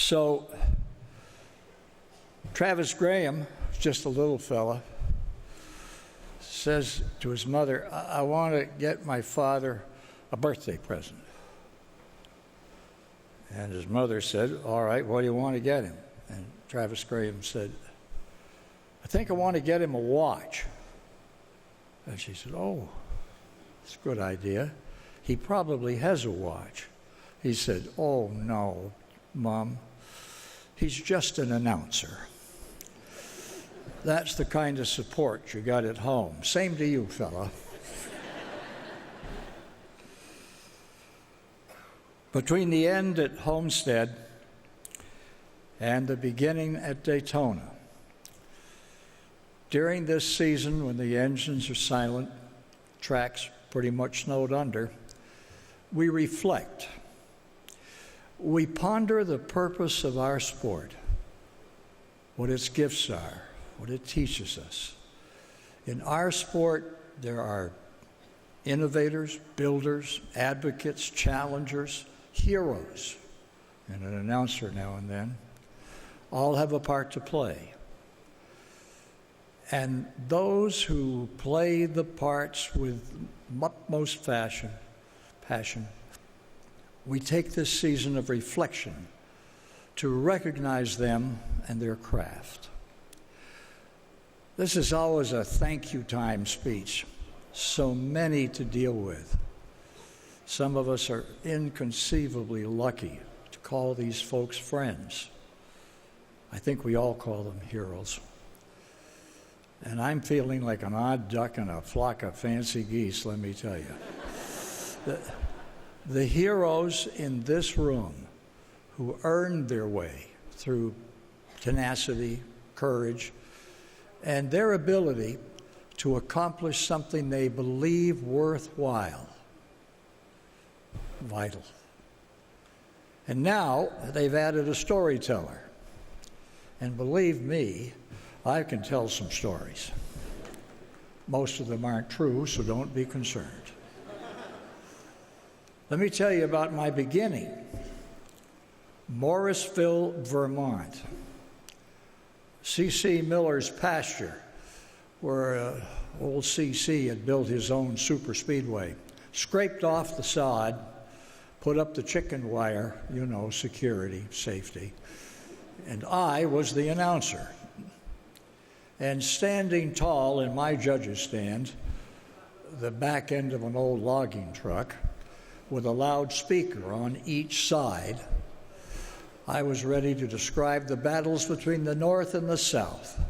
So Travis Graham, just a little fella, says to his mother, I want to get my father a birthday present. And his mother said, all right, what do you want to get him? And Travis Graham said, I think I want to get him a watch. And she said, oh, that's a good idea. He probably has a watch. He said, oh, no, Mom, he's just an announcer. That's the kind of support you got at home. Same to you, fella. Between the end at Homestead and the beginning at Daytona, during this season when the engines are silent, tracks pretty much snowed under, we reflect. We ponder the purpose of our sport, what its gifts are, what it teaches us. In our sport, there are innovators, builders, advocates, challengers, heroes, and an announcer now and then. All have a part to play. And those who play the parts with utmost passion, we take this season of reflection to recognize them and their craft. This is always a thank you time speech. So many to deal with. Some of us are inconceivably lucky to call these folks friends. I think we all call them heroes. And I'm feeling like an odd duck in a flock of fancy geese, let me tell you. The heroes in this room who earned their way through tenacity, courage, and their ability to accomplish something they believe worthwhile, vital. And now they've added a storyteller. And believe me, I can tell some stories. Most of them aren't true, so don't be concerned. Let me tell you about my beginning. Morrisville, Vermont. C.C. Miller's pasture, where old C.C. had built his own super speedway, scraped off the sod, put up the chicken wire, you know, security, safety, and I was the announcer. And standing tall in my judge's stand, the back end of an old logging truck, with a loudspeaker on each side, I was ready to describe the battles between the North and the South.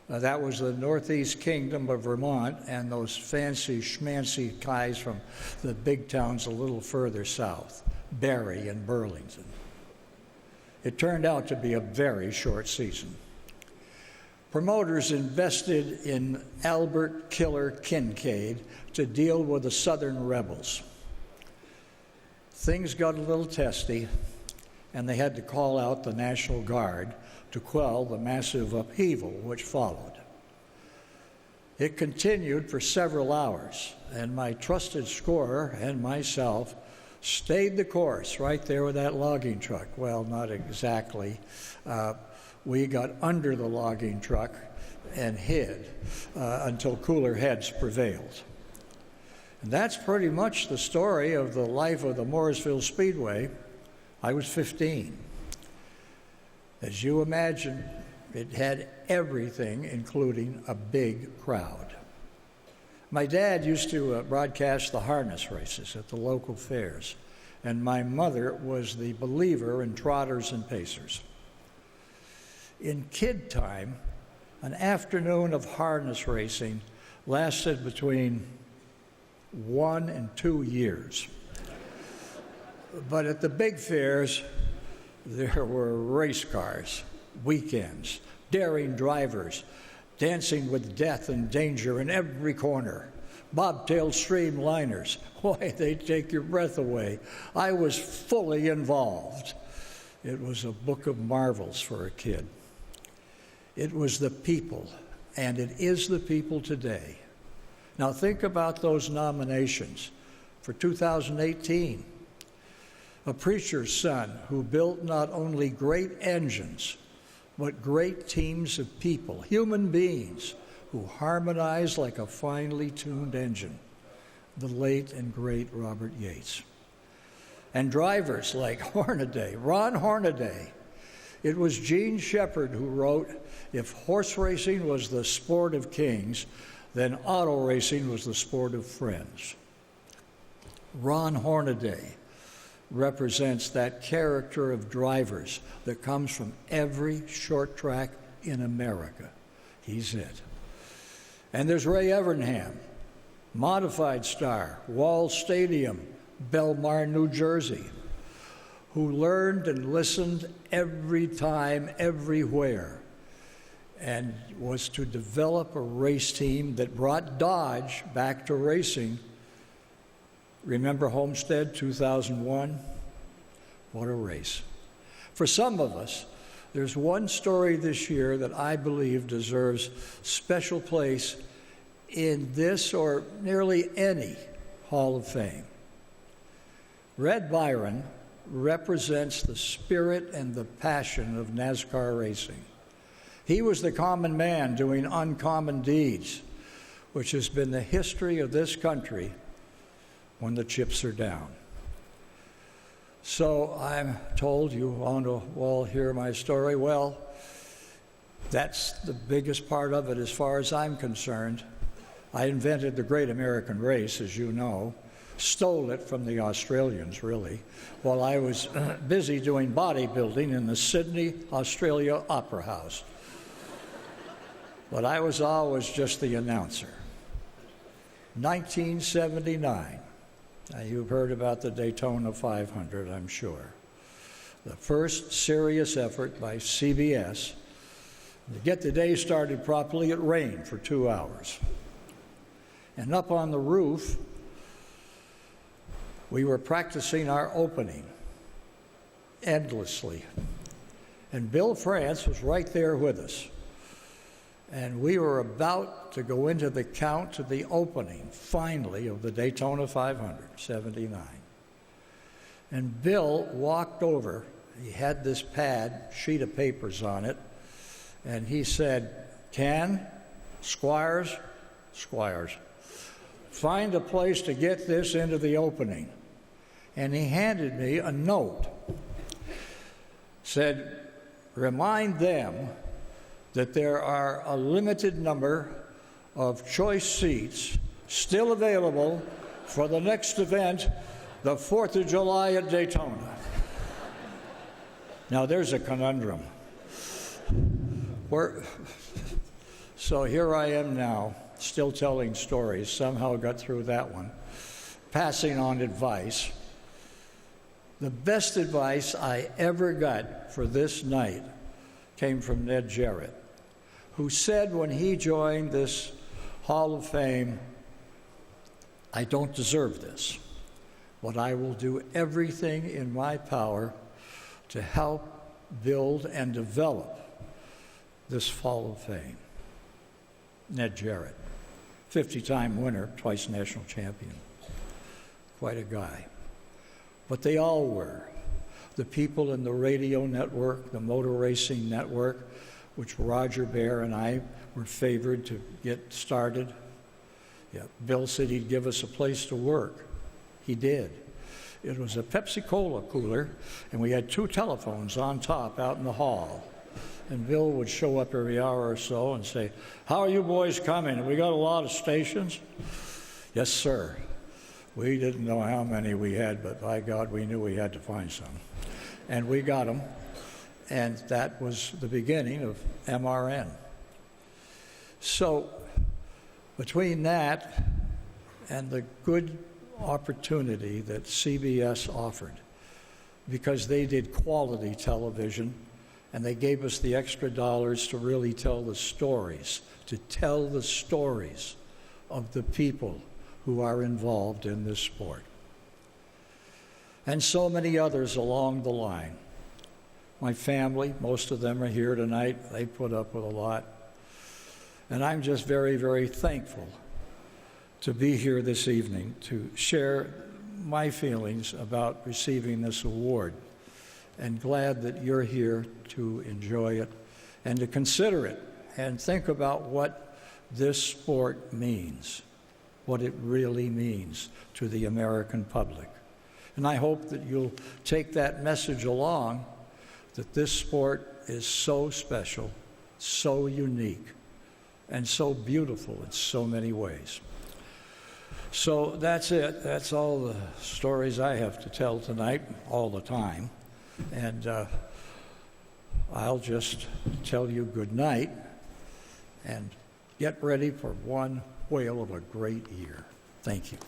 That was the Northeast Kingdom of Vermont and those fancy schmancy guys from the big towns a little further south, Barrie and Burlington. It turned out to be a very short season. Promoters invested in Albert Killer Kincaid to deal with the Southern rebels. Things got a little testy, and they had to call out the National Guard to quell the massive upheaval which followed. It continued for several hours, and my trusted scorer and myself stayed the course right there with that logging truck. Well, not exactly. We got under the logging truck and hid until cooler heads prevailed. And that's pretty much the story of the life of the Morrisville Speedway. I was 15. As you imagine, it had everything, including a big crowd. My dad used to broadcast the harness races at the local fairs, and my mother was the believer in trotters and pacers. In kid time, an afternoon of harness racing lasted between 1 and 2 years. But at the big fairs, there were race cars, weekends, daring drivers, dancing with death and danger in every corner, bobtail streamliners. Boy, they take your breath away. I was fully involved. It was a book of marvels for a kid. It was the people, and it is the people today. Now think about those nominations for 2018. a preacher's son who built not only great engines, but great teams of people, human beings, who harmonized like a finely tuned engine, the late and great Robert Yates. And drivers like Hornaday, Ron Hornaday. It was Gene Shepard who wrote, "If horse racing was the sport of kings, then auto racing was the sport of friends." Ron Hornaday represents that character of drivers that comes from every short track in America. He's it. And there's Ray Evernham, modified star, Wall Stadium, Belmar, New Jersey, who learned and listened every time, everywhere, and was to develop a race team that brought Dodge back to racing. Remember Homestead 2001? What a race. For some of us, there's one story this year that I believe deserves special place in this or nearly any Hall of Fame. Red Byron represents the spirit and the passion of NASCAR racing. He was the common man doing uncommon deeds, which has been the history of this country when the chips are down. So I'm told you want to all hear my story. Well, that's the biggest part of it as far as I'm concerned. I invented the Great American Race, as you know, stole it from the Australians, really, while I was busy doing bodybuilding in the Sydney, Australia Opera House. But I was always just the announcer. 1979. Now, you've heard about the Daytona 500, I'm sure. The first serious effort by CBS. To get the day started properly, it rained for 2 hours. And up on the roof, we were practicing our opening endlessly. And Bill France was right there with us. And we were about to go into the count to the opening, finally, of the Daytona 500, 79. And Bill walked over. He had this sheet of papers on it, and he said, Squiers, find a place to get this into the opening. And he handed me a note. Said, remind them that there are a limited number of choice seats still available for the next event, the 4th of July at Daytona. Now there's a conundrum. So here I am now, still telling stories, somehow got through that one, passing on advice. The best advice I ever got for this night came from Ned Jarrett, who said when he joined this Hall of Fame, I don't deserve this, but I will do everything in my power to help build and develop this Hall of Fame. Ned Jarrett, 50-time winner, twice national champion. Quite a guy. But they all were. The people in the radio network, the motor racing network, which Roger Bear and I were favored to get started. Yeah, Bill said he'd give us a place to work. He did. It was a Pepsi-Cola cooler, and we had 2 telephones on top out in the hall. And Bill would show up every hour or so and say, how are you boys coming? We got a lot of stations? Yes, sir. We didn't know how many we had, but by God, we knew we had to find some. And we got them. And that was the beginning of MRN. So between that and the good opportunity that CBS offered, because they did quality television and they gave us the extra dollars to really tell the stories, of the people who are involved in this sport. And so many others along the line. My family, most of them are here tonight. They put up with a lot. And I'm just very, very thankful to be here this evening to share my feelings about receiving this award, and glad that you're here to enjoy it and to consider it and think about what this sport means, what it really means to the American public. And I hope that you'll take that message along, that this sport is so special, so unique, and so beautiful in so many ways. So that's it. That's all the stories I have to tell tonight, all the time. And I'll just tell you good night and get ready for one whale of a great year. Thank you.